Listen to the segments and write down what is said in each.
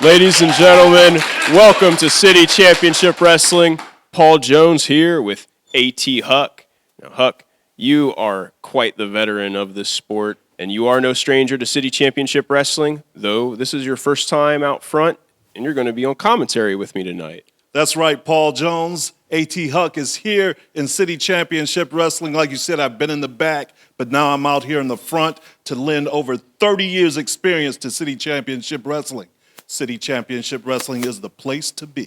Ladies and gentlemen, welcome to City Championship Wrestling. Paul Jones here with A.T. Huck. Now, Huck, you are quite the veteran of this sport, and you are no stranger to City Championship Wrestling, though this is your first time out front, and you're going to be on commentary with me tonight. That's right, Paul Jones. A.T. Huck is here in City Championship Wrestling. Like you said, I've been in the back, but now I'm out here in the front to lend over 30 years' experience to City Championship Wrestling. City Championship Wrestling is the place to be.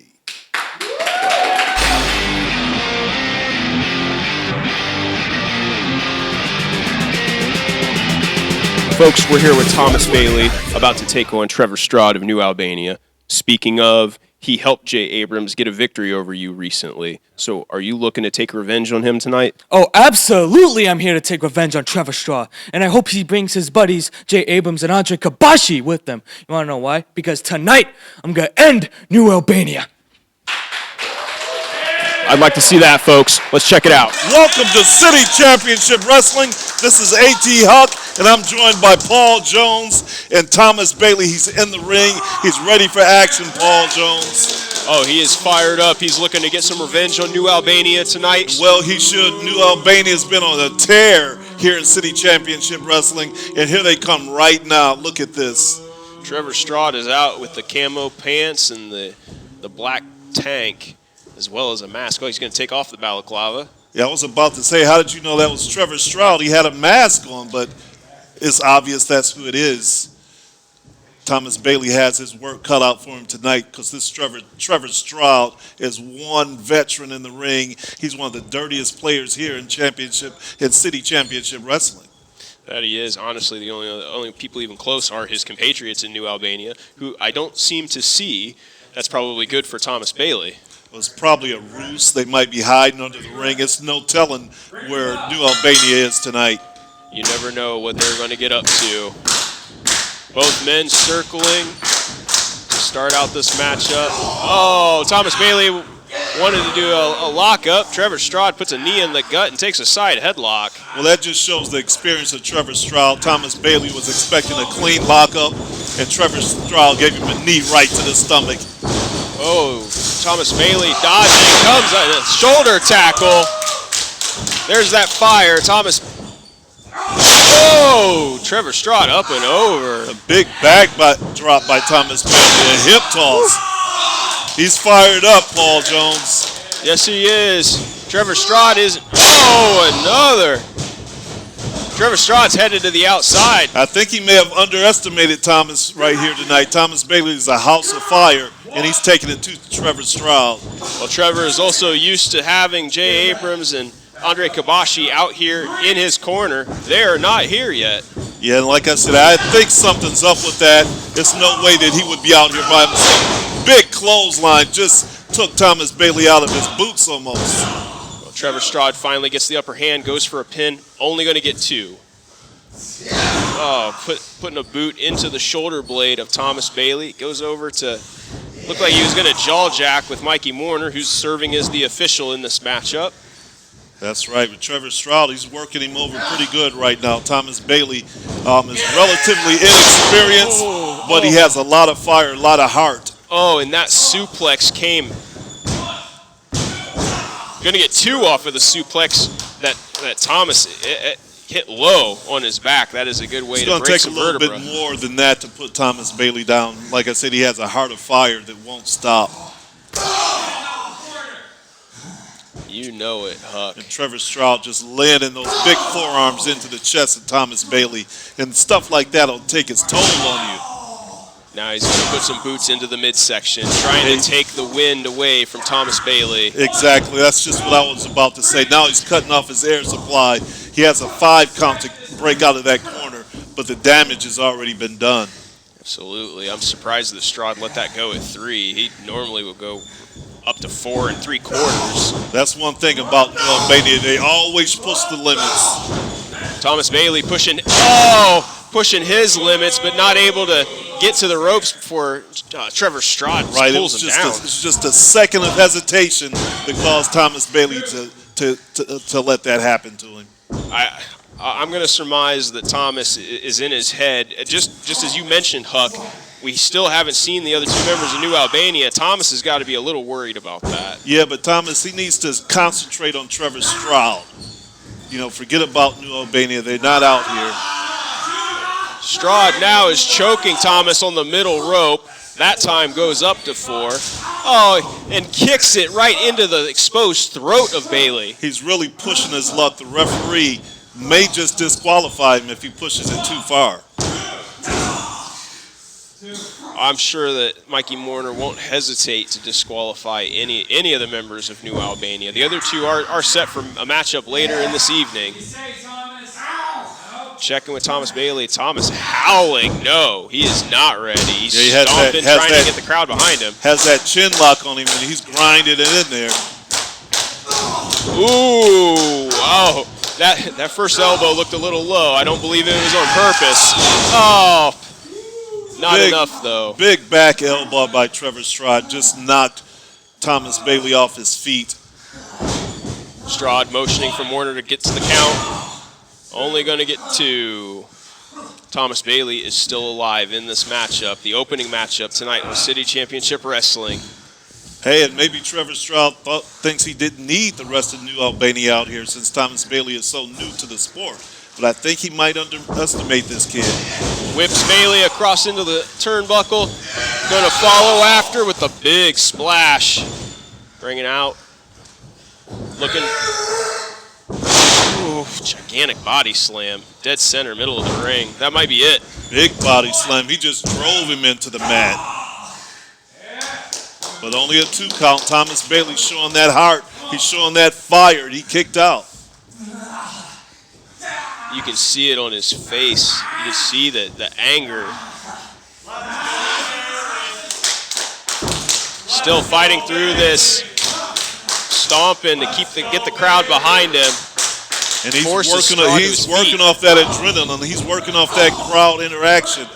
Folks, we're here with Thomas Bailey, about to take on Trevor Straud of New Albania. Speaking of, he helped Jay Abrams get a victory over you recently. So are you looking to take revenge on him tonight? Oh, absolutely I'm here to take revenge on Trevor Straud. And I hope he brings his buddies, Jay Abrams and Kabashi, with them. You want to know why? Because tonight, I'm going to end New Albania. I'd like to see that, folks. Let's check it out. Welcome to City Championship Wrestling. This is A.T. Huck, and I'm joined by Paul Jones and Thomas Bailey. He's in the ring. He's ready for action, Paul Jones. Oh, he is fired up. He's looking to get some revenge on New Albania tonight. Well, he should. New Albania's been on a tear here in City Championship Wrestling, and here they come right now. Look at this. Trevor Straud is out with the camo pants and the black tank, as well as a mask. Oh, he's going to take off the balaclava. Yeah, I was about to say, how did you know that was Trevor Straud? He had a mask on, but it's obvious that's who it is. Thomas Bailey has his work cut out for him tonight because this Trevor Straud is one veteran in the ring. He's one of the dirtiest players here in City Championship Wrestling. That he is. Honestly, the only people even close are his compatriots in New Albania, who I don't seem to see. That's probably good for Thomas Bailey. Well, it's probably a ruse. They might be hiding under the ring. It's no telling where New Albania is tonight. You never know what they're going to get up to. Both men circling to start out this matchup. Oh, Thomas Bailey wanted to do a lockup. Trevor Straud puts a knee in the gut and takes a side headlock. Well, that just shows the experience of Trevor Straud. Thomas Bailey was expecting a clean lockup, and Trevor Straud gave him a knee right to the stomach. Oh, Thomas Bailey dodging, comes a shoulder tackle. There's that fire. Oh, Trevor Straud up and over. A big back drop by Thomas Bailey, a hip toss. He's fired up, Paul Jones. Yes, he is. Trevor Straud is, another. Trevor Straud's headed to the outside. I think he may have underestimated Thomas right here tonight. Thomas Bailey is a house of fire, and he's taking it to Trevor Straud. Well, Trevor is also used to having Jay Abrams and Kabashi out here in his corner. They are not here yet. Yeah, and like I said, I think something's up with that. There's no way that he would be out here by himself. Big clothesline just took Thomas Bailey out of his boots almost. Well, Trevor Straud finally gets the upper hand, goes for a pin, only going to get two. Oh, putting a boot into the shoulder blade of Thomas Bailey. Goes over to, looked like he was going to jaw jack with Mikey Warner, who's serving as the official in this matchup. That's right. With Trevor Straud, he's working him over pretty good right now. Thomas Bailey is relatively inexperienced, but he has a lot of fire, a lot of heart. Oh, and that suplex came. Going to get two off of the suplex that Thomas hit low on his back. That is a good way to break some vertebra. It's going to take a little bit more than that to put Thomas Bailey down. Like I said, he has a heart of fire that won't stop. You know it, Huck. And Trevor Straud just landing those big forearms into the chest of Thomas Bailey. And stuff like that will take its toll on you. Now he's going to put some boots into the midsection, trying to take the wind away from Thomas Bailey. Exactly. That's just what I was about to say. Now he's cutting off his air supply. He has a 5 count to break out of that corner, but the damage has already been done. Absolutely. I'm surprised that Straud let that go at 3. He normally would go up to 4 3/4. That's one thing about Albania. They always push the limits. Thomas Bailey pushing his limits, but not able to get to the ropes before Trevor Straud pulls him down. It's just a second of hesitation that caused Thomas Bailey to let that happen to him. I'm going to surmise that Thomas is in his head, just as you mentioned, Huck. we still haven't seen the other two members of New Albania. Thomas has got to be a little worried about that. Yeah, but Thomas, he needs to concentrate on Trevor Straud. You know, forget about New Albania. They're not out here. Straud now is choking Thomas on the middle rope. That time goes up to 4. Oh, and kicks it right into the exposed throat of Bailey. He's really pushing his luck. The referee may just disqualify him if he pushes it too far. I'm sure that Mikey Mourner won't hesitate to disqualify any of the members of New Albania. The other two are set for a matchup later in this evening. Checking with Thomas Bailey. Thomas howling. No, he is not ready. He's stomping, trying to get the crowd behind him. Has that chin lock on him, and he's grinding it in there. Ooh, oh, that first elbow looked a little low. I don't believe it was on purpose. Oh, not enough though. Big back elbow by Trevor Straud just knocked Thomas Bailey off his feet. Straud motioning for Mourner to get to the count. Only going to get 2. Thomas Bailey is still alive in this matchup, the opening matchup tonight with City Championship Wrestling. Hey, and maybe Trevor Straud thinks he didn't need the rest of New Albania out here since Thomas Bailey is so new to the sport. But I think he might underestimate this kid. Whips Bailey across into the turnbuckle. Going to follow after with a big splash. Bringing out. Looking. Ooh, gigantic body slam. Dead center, middle of the ring. That might be it. Big body slam. He just drove him into the mat. But only a 2 count. Thomas Bailey showing that heart. He's showing that fire. He kicked out. You can see it on his face. You can see the anger. Still fighting through this. Stomping to get the crowd behind him. And he's working off that adrenaline. He's working off that crowd interaction.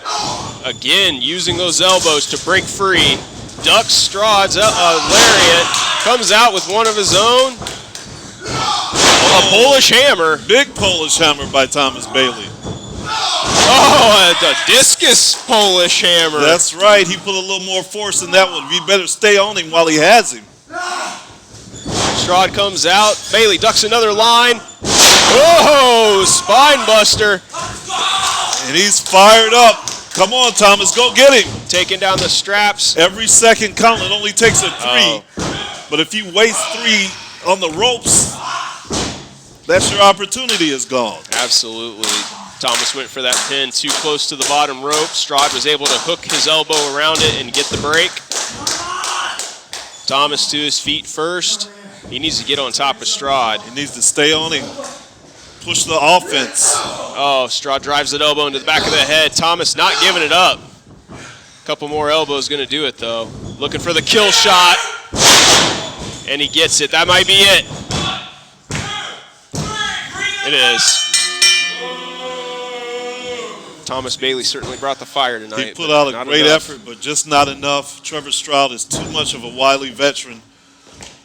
Again, using those elbows to break free. Ducks Straud's lariat. Comes out with one of his own. A Polish hammer. Big Polish hammer by Thomas Bailey. Oh, a discus Polish hammer. That's right. He put a little more force in that one. You better stay on him while he has him. Stroud comes out. Bailey ducks another line. Oh, spine buster. And he's fired up. Come on, Thomas, go get him. Taking down the straps. Every second count, it only takes a 3. But if you waste 3 on the ropes, that's your opportunity is gone. Absolutely. Thomas went for that pin too close to the bottom rope. Stroud was able to hook his elbow around it and get the break. Thomas to his feet first. He needs to get on top of Stroud. He needs to stay on him. Push the offense. Oh, Stroud drives that elbow into the back of the head. Thomas not giving it up. A couple more elbows going to do it, though. Looking for the kill shot. And he gets it. That might be it. It is. Thomas Bailey certainly brought the fire tonight. He put out a great effort, but just not enough. Trevor Straud is too much of a wily veteran.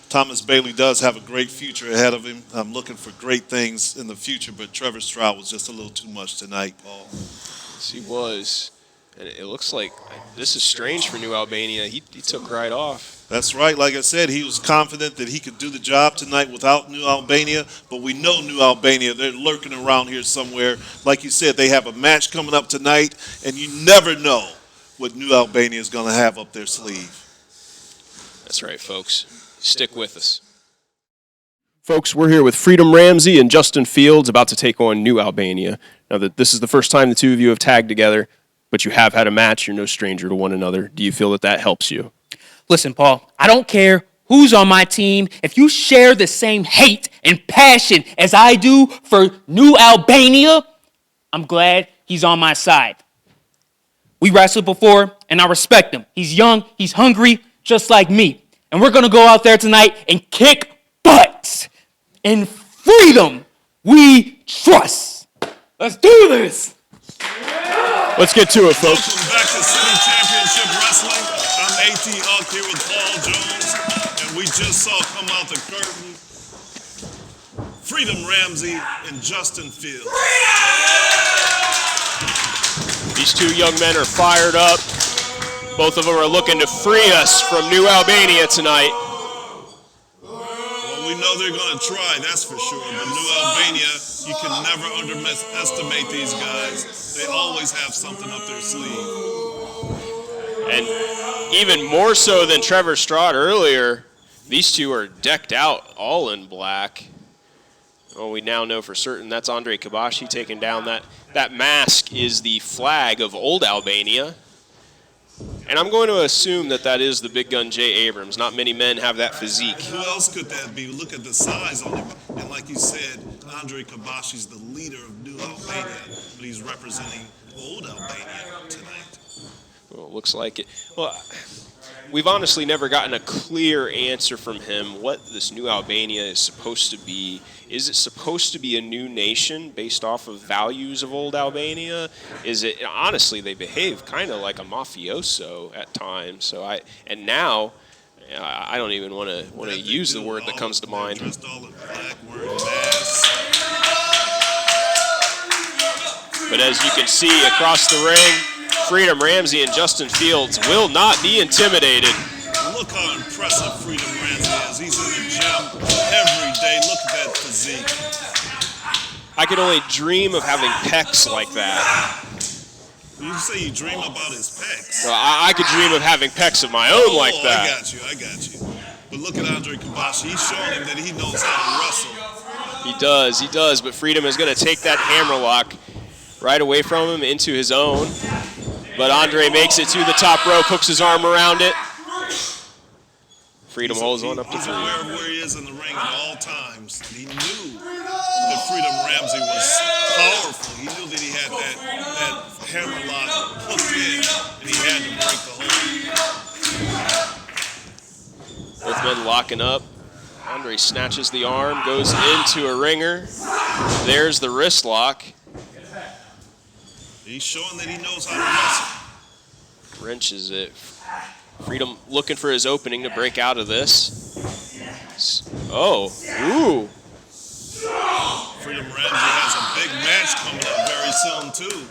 Thomas Bailey does have a great future ahead of him. I'm looking for great things in the future, but Trevor Straud was just a little too much tonight, Paul. Yes, he was. And it looks like this is strange for New Albania. He took right off. That's right. Like I said, he was confident that he could do the job tonight without New Albania, but we know New Albania, they're lurking around here somewhere. Like you said, they have a match coming up tonight, and you never know what New Albania is going to have up their sleeve. That's right, folks. Stick with us. Folks, we're here with Freedom Ramsey and Justin Fields about to take on New Albania. Now, this is the first time the two of you have tagged together, but you have had a match. You're no stranger to one another. Do you feel that helps you? Listen, Paul, I don't care who's on my team. If you share the same hate and passion as I do for New Albania, I'm glad he's on my side. We wrestled before, and I respect him. He's young, he's hungry, just like me. And we're going to go out there tonight and kick butts. In freedom, we trust. Let's do this. Let's get to it, folks. Welcome back to City Championship Wrestling. I'm A.T. Huck here with Paul Jones, and we just saw come out the curtain Freedom Ramsey and Justin Fields. These two young men are fired up. Both of them are looking to free us from New Albania tonight. Well, we know they're going to try, that's for sure. But New Albania, you can never underestimate these guys. They always have something up their sleeve. And even more so than Trevor Straud earlier, these two are decked out all in black. Well, we now know for certain that's Andre Kabashi taking down that mask is the flag of old Albania. And I'm going to assume that is the big gun Jay Abrams. Not many men have that physique. Who else could that be? Look at the size on him. And like you said, Andre Kabashi's the leader of New Albania, but he's representing old Albania tonight. Well, it looks like it. Well, we've honestly never gotten a clear answer from him what this New Albania is supposed to be. Is it supposed to be a new nation based off of values of old Albania? Is it, honestly, they behave kind of like a mafioso at times. So and now I don't even want to use the word that comes to mind. Dressed all in black, wearing masks. But as you can see across the ring, Freedom Ramsey and Justin Fields will not be intimidated. Look how impressive Freedom Ramsey is. He's in the gym every day. Look at that physique. I could only dream of having pecs like that. You say you dream about his pecs. Well, I could dream of having pecs of my own like that. I got you. But look at Andre Kabashi. He's showing him that he knows how to wrestle. He does. But Freedom is going to take that hammerlock right away from him into his own. But Andre makes it to the top rope, hooks his arm around it. Freedom holds on up to He's three. aware of where he is in the ring at all times. He knew that Freedom Ramsey was powerful. He knew that he had that hammerlock hooked in, and he had to break the hold. Both men locking up. Andre snatches the arm, goes into a ringer. There's the wrist lock. He's showing that he knows how to wrestle. Wrenches it. Freedom looking for his opening to break out of this. Oh, ooh. Freedom Ramsey has a big match coming up very soon, too.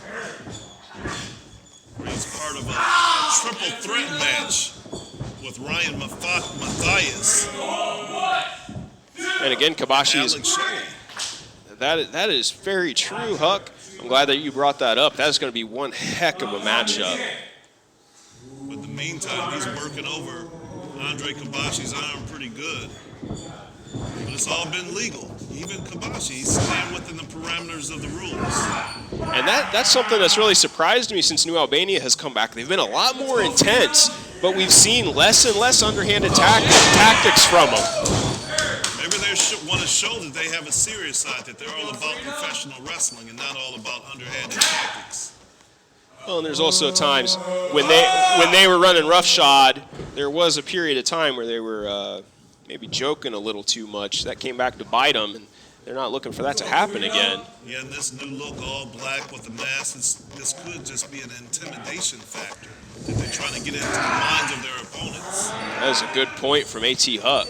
He's part of a triple threat match with Ryan Matthias. And again, Kabashi is... Alex Shelley. That is very true, Huck. I'm glad that you brought that up. That's going to be one heck of a matchup. But in the meantime, he's working over Andre Kabashi's arm pretty good. But it's all been legal. Even Kabashi, he's staying within the parameters of the rules. And that's something that's really surprised me since New Albania has come back. They've been a lot more intense, but we've seen less and less underhanded tactics from them. Maybe they want to show that they have a serious side, that they're all about professional wrestling and not all about underhanded tactics. Well, and there's also times when they were running roughshod, there was a period of time where they were maybe joking a little too much. That came back to bite them, and they're not looking for that to happen again. Yeah, and this new look, all black with the mask, this could just be an intimidation factor that they're trying to get into the minds of their opponents. That is a good point from A.T. Huck.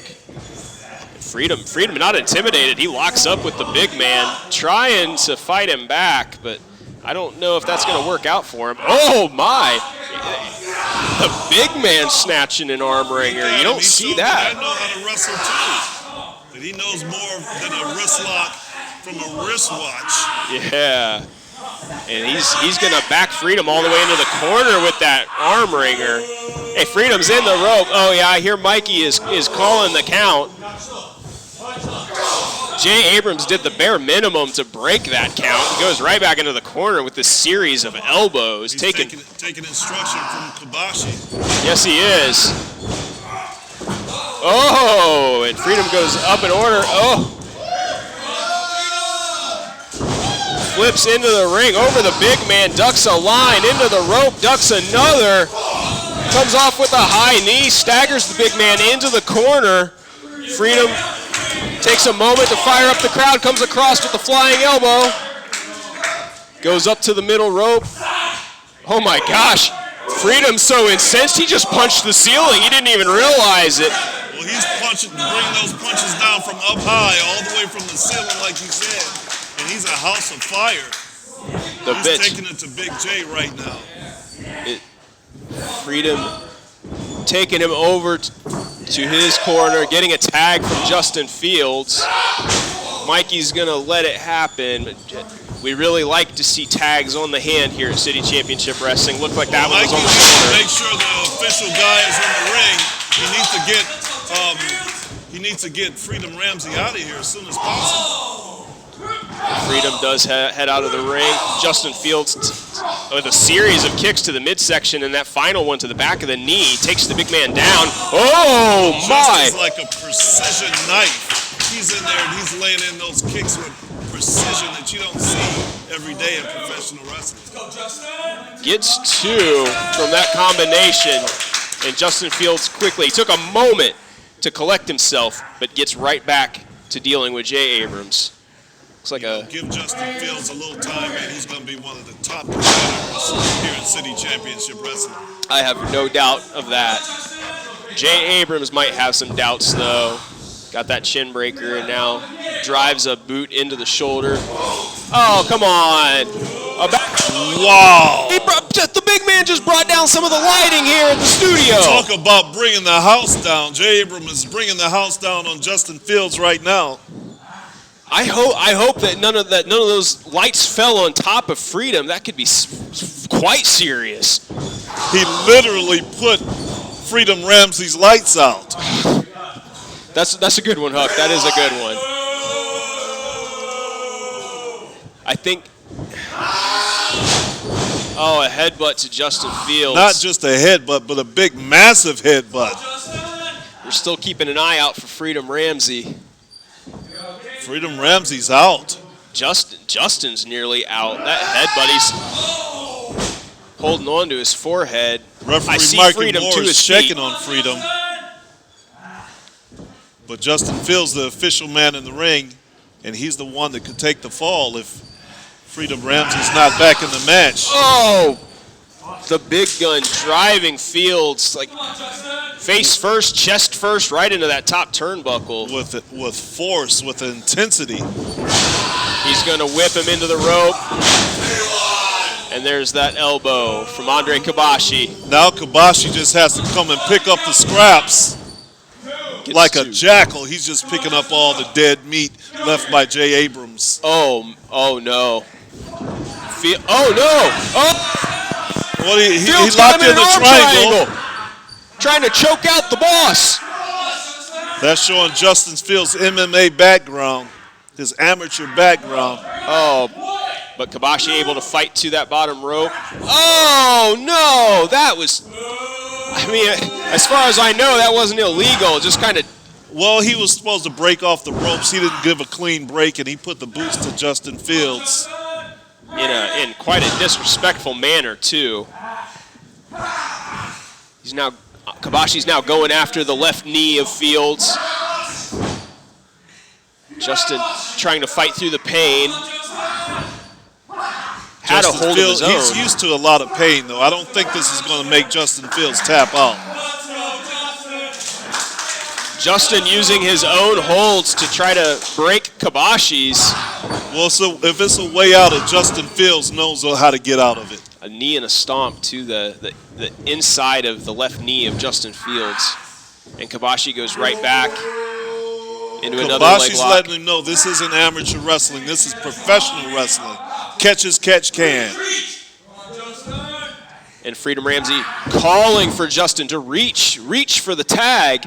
Freedom not intimidated. He locks up with the big man, trying to fight him back, but I don't know if that's going to work out for him. Oh, my. The big man snatching an arm ringer. You don't see that. I know how to wrestle, too. That he knows more than a wrist lock from a wristwatch. Yeah. And he's going to back Freedom all the way into the corner with that arm ringer. Hey, Freedom's in the rope. Oh, yeah, I hear Mikey is calling the count. Jay Abrams did the bare minimum to break that count. He goes right back into the corner with this series of elbows. He's taking instruction from Kabashi. Yes, he is. Oh, and Freedom goes up in order. Oh. Flips into the ring, over the big man, ducks a line, into the rope, ducks another. Comes off with a high knee, staggers the big man into the corner. Freedom takes a moment to fire up the crowd, comes across with a flying elbow. Goes up to the middle rope. Oh my gosh, Freedom's so incensed, he just punched the ceiling. He didn't even realize it. Well, he's bringing those punches down from up high, all the way from the ceiling, like you said. And he's a house of fire. He's taking it to Big J right now. Freedom taking him over to his corner, getting a tag from Justin Fields. Mikey's going to let it happen. We really like to see tags on the hand here at City Championship Wrestling. Looked like that one was on the shoulder. Make sure the official guy is in the ring. He needs to get Freedom Ramsey out of here as soon as possible. Freedom does head out of the ring. Justin Fields with a series of kicks to the midsection, and that final one to the back of the knee takes the big man down. Oh my! Justin's like a precision knife. He's in there and he's laying in those kicks with precision that you don't see every day in professional wrestling. Gets two from that combination, and Justin Fields quickly took a moment to collect himself, but gets right back to dealing with Jay Abrams. Looks like give Justin Fields a little time, and he's going to be one of the top competitors here in City Championship Wrestling. I have no doubt of that. Jay Abrams might have some doubts, though. Got that chin breaker and now drives a boot into the shoulder. Oh, come on. Wow. The big man just brought down some of the lighting here at the studio. Talk about bringing the house down. Jay Abrams is bringing the house down on Justin Fields right now. I hope that none of those lights fell on top of Freedom. That could be quite serious. He literally put Freedom Ramsey's lights out. That's a good one, Huck. That is a good one. I think. Oh, a headbutt to Justin Fields. Not just a headbutt, but a big, massive headbutt. We're still keeping an eye out for Freedom Ramsey. Freedom Ramsey's out. Justin's nearly out. That headbutt, he's holding on to his forehead. Referee I see Michael Freedom Moore to is his checking feet. on Freedom. But Justin Fields, the official man in the ring, and he's the one that could take the fall if Freedom Ramsey's not back in the match. Oh, the big gun driving Fields like face first, chest first, right into that top turnbuckle. With force, with intensity. He's going to whip him into the rope. And there's that elbow from Andre Kabashi. Now Kabashi just has to come and pick up the scraps. Like a jackal, he's just picking up all the dead meat left by Jay Abrams. Oh no. Oh no! Oh! Well, he Fields locked got him in the triangle. Trying to choke out the boss. That's showing Justin Fields' MMA background, his amateur background. Oh, but Kabashi able to fight to that bottom rope. Oh no! That was. I mean, as far as I know, that wasn't illegal. Just kind of. Well, he was supposed to break off the ropes. He didn't give a clean break, and he put the boots to Justin Fields. In quite a disrespectful manner, too. Kabashi's now going after the left knee of Fields. Justin trying to fight through the pain. Had a hold of his own. He's used to a lot of pain, though. I don't think this is going to make Justin Fields tap out. Justin using his own holds to try to break Kabashi's. Well, so if it's a way out of Justin Fields knows how to get out of it. A knee and a stomp to the inside of the left knee of Justin Fields. And Kabashi goes right back into another leg Kabashi's lock. letting him know this isn't amateur wrestling. This is professional wrestling. Catch as catch can. And Freedom Ramsey calling for Justin to reach for the tag.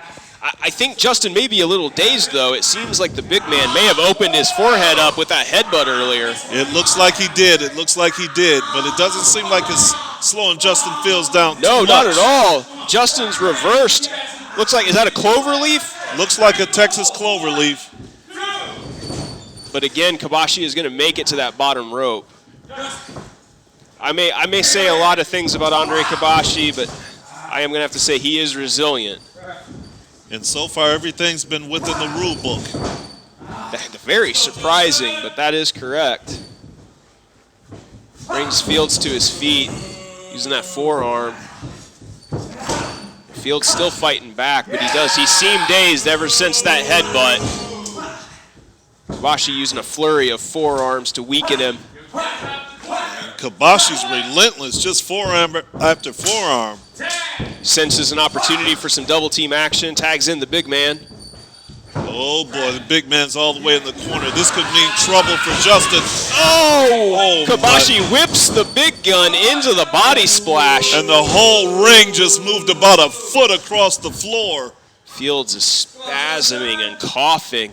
I think Justin may be a little dazed, though. It seems like the big man may have opened his forehead up with that headbutt earlier. It looks like he did. But it doesn't seem like it's slowing Justin Fields down No, too not much. at all. Justin's reversed. Looks like, is that a clover leaf? Looks like a Texas clover leaf. But again, Kabashi is going to make it to that bottom rope. I may say a lot of things about Andre Kabashi, but I am going to have to say he is resilient. And so far, everything's been within the rule book. Very surprising, but that is correct. Brings Fields to his feet, using that forearm. Fields still fighting back, but he seemed dazed ever since that headbutt. Kabashi using a flurry of forearms to weaken him. Kabashi's relentless, just forearm after forearm. senses an opportunity for some double team action, tags in the big man. Oh boy, the big man's all the way in the corner. This could mean trouble for Justin. Oh, Kabashi whips the big gun into the body splash. And the whole ring just moved about a foot across the floor. Fields is spasming and coughing.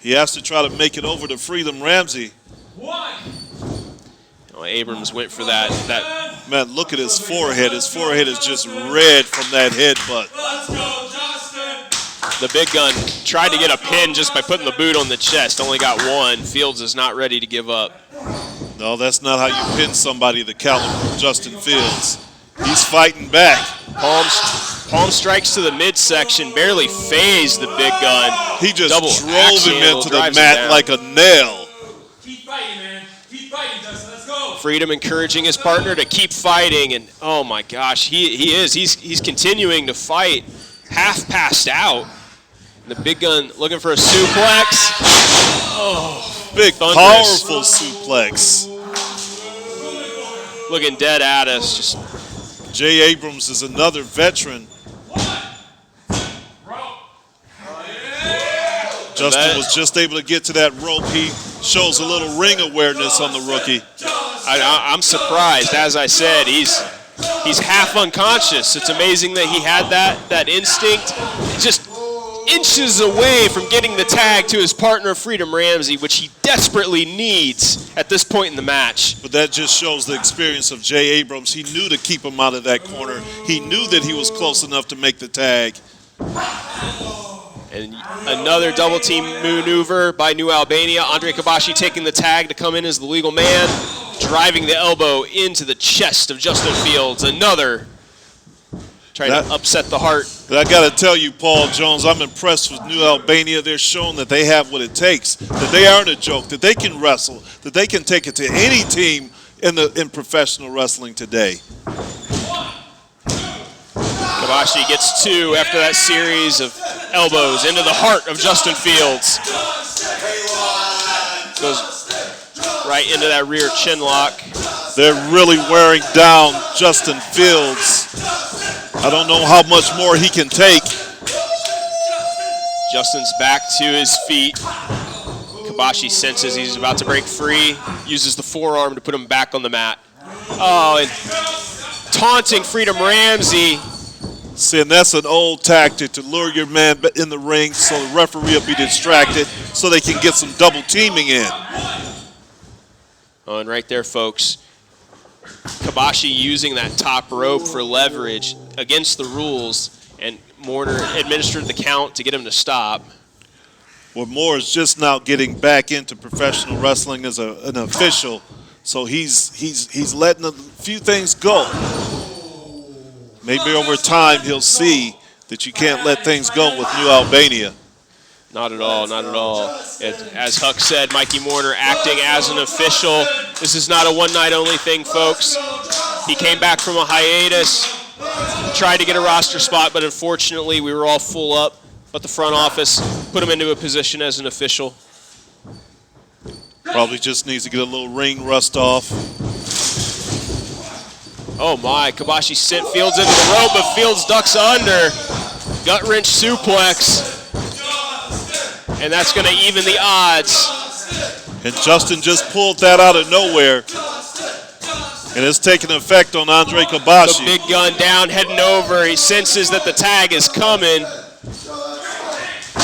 He has to try to make it over to Freedom Ramsey. Abrams went for that. Man, look at his forehead. His forehead is just red from that headbutt. The big gun tried to get a pin just by putting the boot on the chest. Only got one. Fields is not ready to give up. No, that's not how you pin somebody the caliber of Justin Fields. He's fighting back. Palm strikes to the midsection, barely phased the big gun. He just Double drove him handle, into the drives him mat down. like a nail. Keep fighting, man. Keep fighting, Justin. Let's go. Freedom encouraging his partner to keep fighting, and oh my gosh, he's continuing to fight, half passed out. And the big gun looking for a suplex. Oh, Big, thunderous. powerful suplex. Looking dead at us. Just Jay Abrams is another veteran. Justin was just able to get to that rope. He shows a little ring awareness on the rookie. I'm surprised. As I said, he's half unconscious. It's amazing that he had that instinct. Just inches away from getting the tag to his partner, Freedom Ramsey, which he desperately needs at this point in the match. But that just shows the experience of Jay Abrams. He knew to keep him out of that corner. He knew that he was close enough to make the tag. And another double team maneuver by New Albania. Andre Kabashi taking the tag to come in as the legal man, driving the elbow into the chest of Justin Fields. Another trying to upset the heart. But I got to tell you, Paul Jones, I'm impressed with New Albania. They're showing that they have what it takes, that they aren't a joke, that they can wrestle, that they can take it to any team in professional wrestling today. Kabashi gets two after that series of elbows into the heart of Justin Fields. Goes right into that rear chin lock. They're really wearing down Justin Fields. I don't know how much more he can take. Justin's back to his feet. Kabashi senses he's about to break free, uses the forearm to put him back on the mat. Oh, and taunting Freedom Ramsey. See, and that's an old tactic to lure your man in the ring so the referee will be distracted so they can get some double teaming in. Oh, and right there, folks, Kabashi using that top rope for leverage against the rules, and Morner administered the count to get him to stop. Well, Moore is just now getting back into professional wrestling as an official, so he's letting a few things go. Maybe over time he'll see that you can't let things go with New Albania. Not at all, not at all. As Huck said, Mikey Morner acting as an official. This is not a one-night-only thing, folks. He came back from a hiatus, tried to get a roster spot, but unfortunately we were all full up. But the front office put him into a position as an official. Probably just needs to get a little ring rust off. Oh my, Kabashi sent Fields into the rope, but Fields ducks under. Gut wrench suplex. And that's going to even the odds. And Justin just pulled that out of nowhere. And it's taking effect on Andre Kabashi. The big gun down, heading over. He senses that the tag is coming.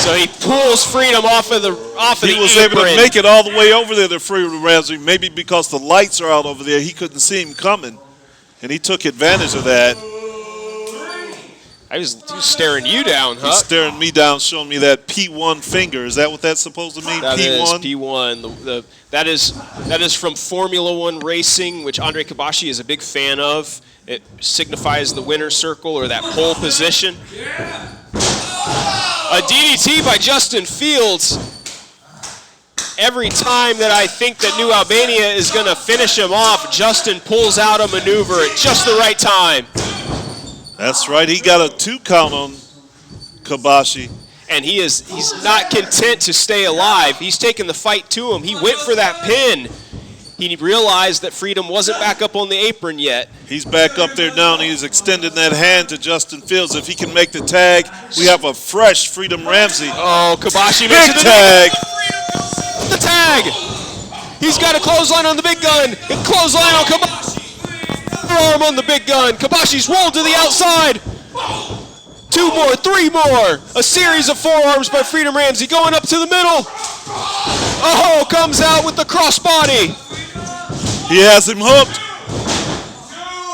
So he pulls Freedom off of the apron. He was able to make it all the way over there to Freedom Ramsey. Maybe because the lights are out over there, he couldn't see him coming. And he took advantage of that. He was staring you down, huh? He's staring me down, showing me that P1 finger. Is that what that's supposed to mean? That P1? is P1. That is from Formula One racing, which Andre Kabashi is a big fan of. It signifies the winner's circle or that pole position. A DDT by Justin Fields. Every time that I think that New Albania is going to finish him off, Justin pulls out a maneuver at just the right time. That's right. He got a 2 count on Kabashi. And he's not content to stay alive. He's taking the fight to him. He went for that pin. he realized that Freedom wasn't back up on the apron yet. He's back up there now, and he's extending that hand to Justin Fields. If he can make the tag, we have a fresh Freedom Ramsey. Oh, Kabashi Big makes tag. the tag. He's got a clothesline on the big gun. A clothesline on Kabashi. Arm on the big gun. Kabashi's rolled to the outside. 2 more, 3 more. A series of forearms by Freedom Ramsey going up to the middle. Oh, comes out with the crossbody. He has him hooked.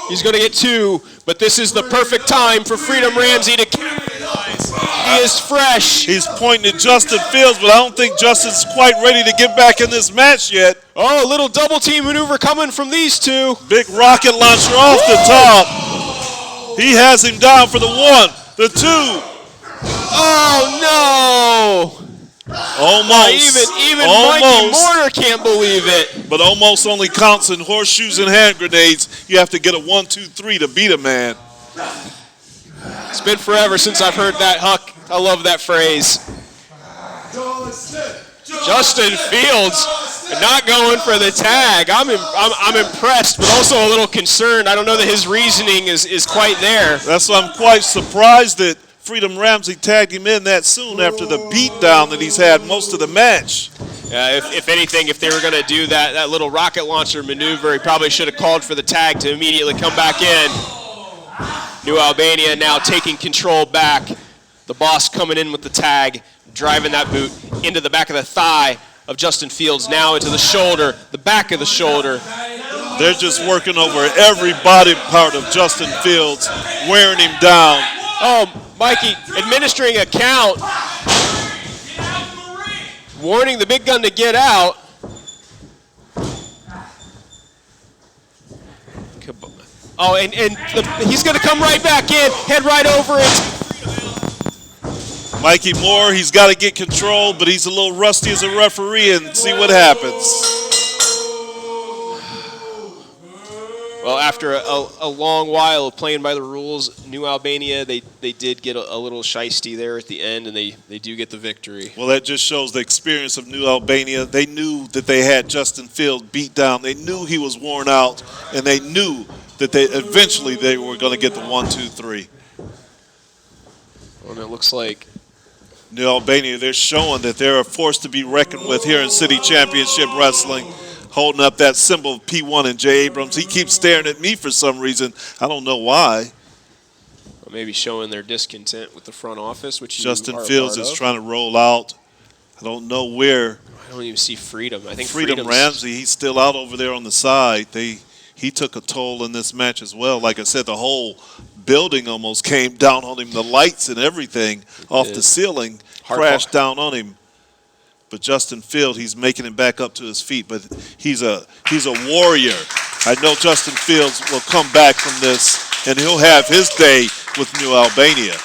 He's going to get 2, but this is the perfect time for Freedom Ramsey to capitalize. He is fresh. He's pointing at Justin Fields, but I don't think Justin's quite ready to get back in this match yet. Oh, a little double team maneuver coming from these two. Big rocket launcher off the top. He has him down for the 1, the 2. Oh, no. Almost. Even almost. Mikey Mortar can't believe it. But almost only counts in horseshoes and hand grenades. You have to get a 1, 2, 3 to beat a man. It's been forever since I've heard that, Huck. I love that phrase. Justin Fields not going for the tag. I'm impressed, but also a little concerned. I don't know that his reasoning is quite there. That's why I'm quite surprised that Freedom Ramsey tagged him in that soon after the beatdown that he's had most of the match. If anything, if they were going to do that little rocket launcher maneuver, he probably should have called for the tag to immediately come back in. New Albania now taking control back. The boss coming in with the tag, driving that boot into the back of the thigh of Justin Fields, now into the shoulder, the back of the shoulder. They're just working over every body part of Justin Fields, wearing him down. Oh, Mikey administering a count, warning the big gun to get out. Oh, and he's going to come right back in, head right over it. Mikey Moore, he's got to get control, but he's a little rusty as a referee, and see what happens. Well, after a long while of playing by the rules, New Albania, they did get a little shiesty there at the end, and they do get the victory. Well, that just shows the experience of New Albania. They knew that they had Justin Fields beat down. They knew he was worn out, and they knew that eventually they were going to get the 1, 2, 3. Well, and it looks like New Albania, they're showing that they're a force to be reckoned with here in City Championship Wrestling, holding up that symbol of P1 and J. Abrams. He keeps staring at me for some reason. I don't know why. Or maybe showing their discontent with the front office, which Justin Fields is trying to roll out. I don't know where. I don't even see Freedom. I think Freedom Ramsey, he's still out over there on the side. He took a toll in this match as well. Like I said, the whole building almost came down on him. The lights and everything off the ceiling crashed down on him. But Justin Fields, he's making it back up to his feet. But he's a warrior. I know Justin Fields will come back from this, and he'll have his day with New Albania.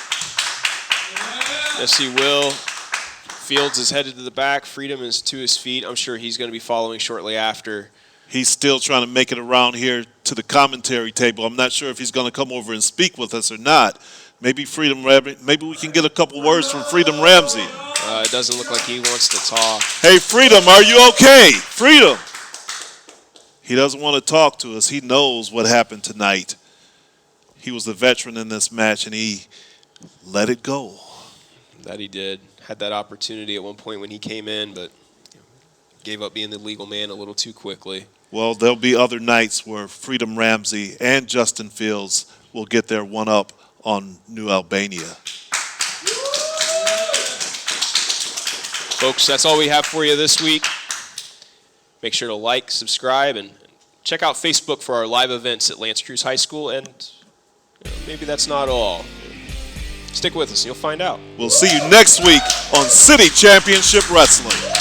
Yes, he will. Fields is headed to the back. Freedom is to his feet. I'm sure he's going to be following shortly after. He's still trying to make it around here to the commentary table. I'm not sure if he's going to come over and speak with us or not. Maybe maybe we can get a couple words from Freedom Ramsey. It doesn't look like he wants to talk. Hey, Freedom, are you okay? Freedom. He doesn't want to talk to us. He knows what happened tonight. He was the veteran in this match, and he let it go. That he did. Had that opportunity at one point when he came in, but gave up being the legal man a little too quickly. Well, there'll be other nights where Freedom Ramsey and Justin Fields will get their one-up on New Albania. Folks, that's all we have for you this week. Make sure to like, subscribe, and check out Facebook for our live events at Lance Cruz High School. And maybe that's not all. Stick with us and you'll find out. We'll see you next week on City Championship Wrestling.